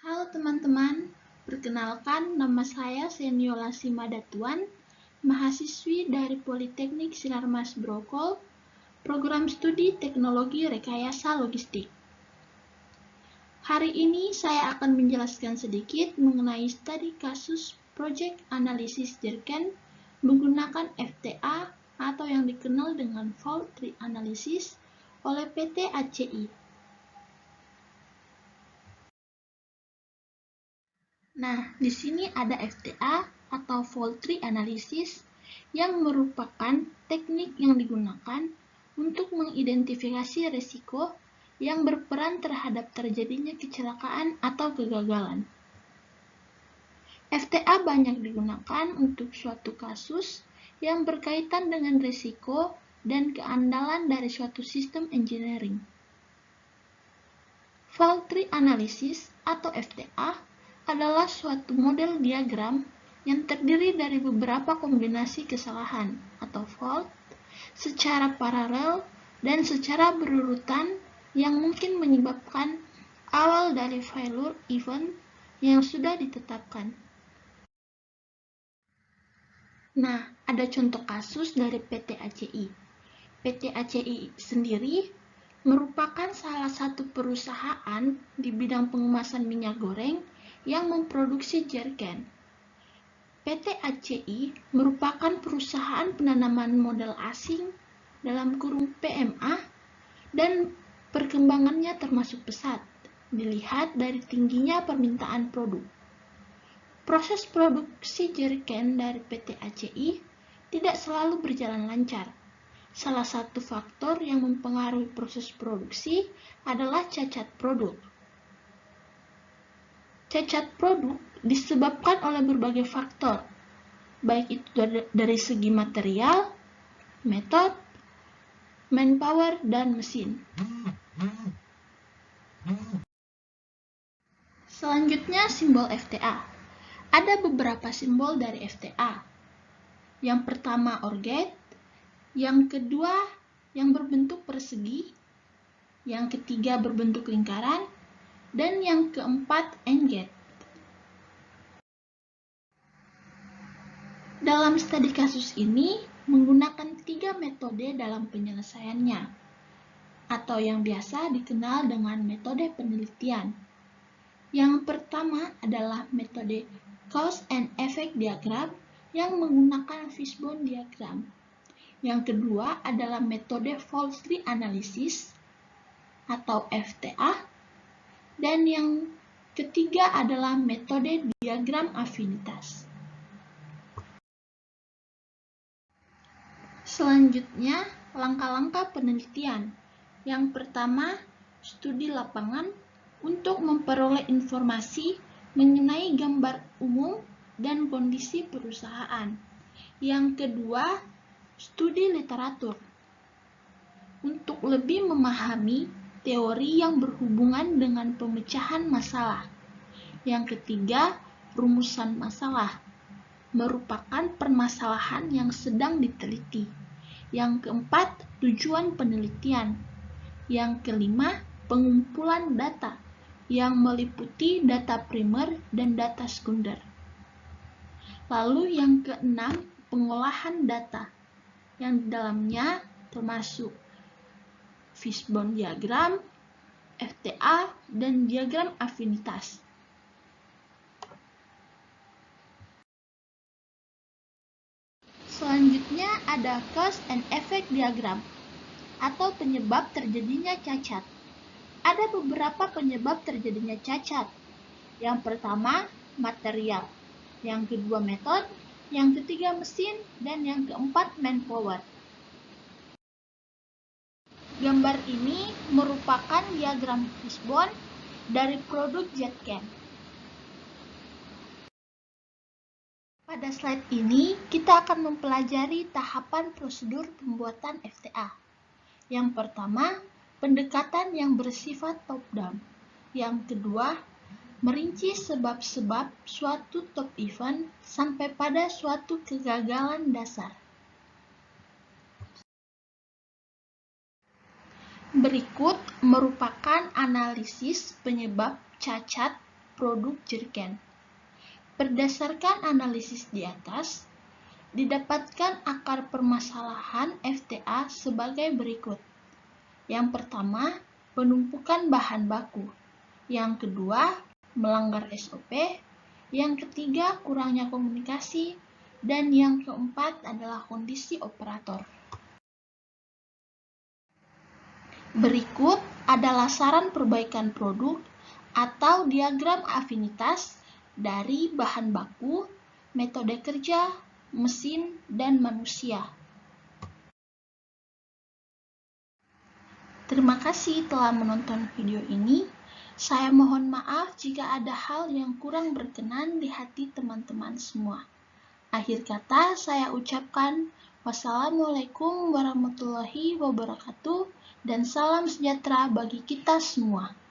Halo teman-teman, perkenalkan nama saya Seniola Simadatuan, mahasiswi dari Politeknik Sinarmas Brokol, Program Studi Teknologi Rekayasa Logistik. Hari ini saya akan menjelaskan sedikit mengenai studi kasus Project Analysis Jerken menggunakan FTA atau yang dikenal dengan Fault Tree Analysis oleh PT ACI. Nah, di sini ada FTA atau Fault Tree Analysis yang merupakan teknik yang digunakan untuk mengidentifikasi risiko yang berperan terhadap terjadinya kecelakaan atau kegagalan. FTA banyak digunakan untuk suatu kasus yang berkaitan dengan risiko dan keandalan dari suatu sistem engineering. Fault Tree Analysis atau FTA adalah suatu model diagram yang terdiri dari beberapa kombinasi kesalahan atau fault secara paralel dan secara berurutan yang mungkin menyebabkan awal dari failure event yang sudah ditetapkan. Nah, ada contoh kasus dari PT ACI. PT ACI sendiri merupakan salah satu perusahaan di bidang pengemasan minyak goreng yang memproduksi jerken. PT ACI merupakan perusahaan penanaman modal asing (PMA) dan perkembangannya termasuk pesat, dilihat dari tingginya permintaan produk. Proses produksi jerken dari PT ACI tidak selalu berjalan lancar. Salah satu faktor yang mempengaruhi proses produksi adalah cacat produk. Cacat produk disebabkan oleh berbagai faktor, baik itu dari segi material, metode, manpower, dan mesin. Selanjutnya, simbol FTA. Ada beberapa simbol dari FTA. Yang pertama, OR gate. Yang kedua, yang berbentuk persegi. Yang ketiga, berbentuk lingkaran. Dan yang keempat, AND gate. Dalam studi kasus ini, menggunakan 3 metode dalam penyelesaiannya, atau yang biasa dikenal dengan metode penelitian. Yang pertama adalah metode Cause and Effect Diagram yang menggunakan fishbone diagram. Yang kedua adalah metode Fault Tree Analysis atau FTA. Dan yang ketiga adalah metode diagram afinitas. Selanjutnya, langkah-langkah penelitian. Yang pertama, studi lapangan untuk memperoleh informasi mengenai gambar umum dan kondisi perusahaan. Yang kedua, studi literatur untuk lebih memahami teori yang berhubungan dengan pemecahan masalah. Yang ketiga, rumusan masalah merupakan permasalahan yang sedang diteliti. Yang keempat, tujuan penelitian. Yang kelima, pengumpulan data yang meliputi data primer dan data sekunder. Lalu yang keenam, pengolahan data yang di dalamnya termasuk fishbone diagram, FTA, dan diagram afinitas. Selanjutnya ada Cause and Effect Diagram atau penyebab terjadinya cacat. Ada beberapa penyebab terjadinya cacat. Yang pertama, material. Yang kedua, metode. Yang ketiga, mesin. Dan yang keempat, manpower. Gambar ini merupakan diagram fishbone dari produk jerken. Pada slide ini, kita akan mempelajari tahapan prosedur pembuatan FTA. Yang pertama, pendekatan yang bersifat top-down. Yang kedua, merinci sebab-sebab suatu top event sampai pada suatu kegagalan dasar. Berikut merupakan analisis penyebab cacat produk jerigen. Berdasarkan analisis di atas, didapatkan akar permasalahan FTA sebagai berikut. Yang pertama, penumpukan bahan baku. Yang kedua, melanggar SOP. Yang ketiga, kurangnya komunikasi. Dan yang keempat adalah kondisi operator. Berikut adalah saran perbaikan produk atau diagram afinitas dari bahan baku, metode kerja, mesin, dan manusia. Terima kasih telah menonton video ini. Saya mohon maaf jika ada hal yang kurang berkenan di hati teman-teman semua. Akhir kata saya ucapkan wassalamualaikum warahmatullahi wabarakatuh dan salam sejahtera bagi kita semua.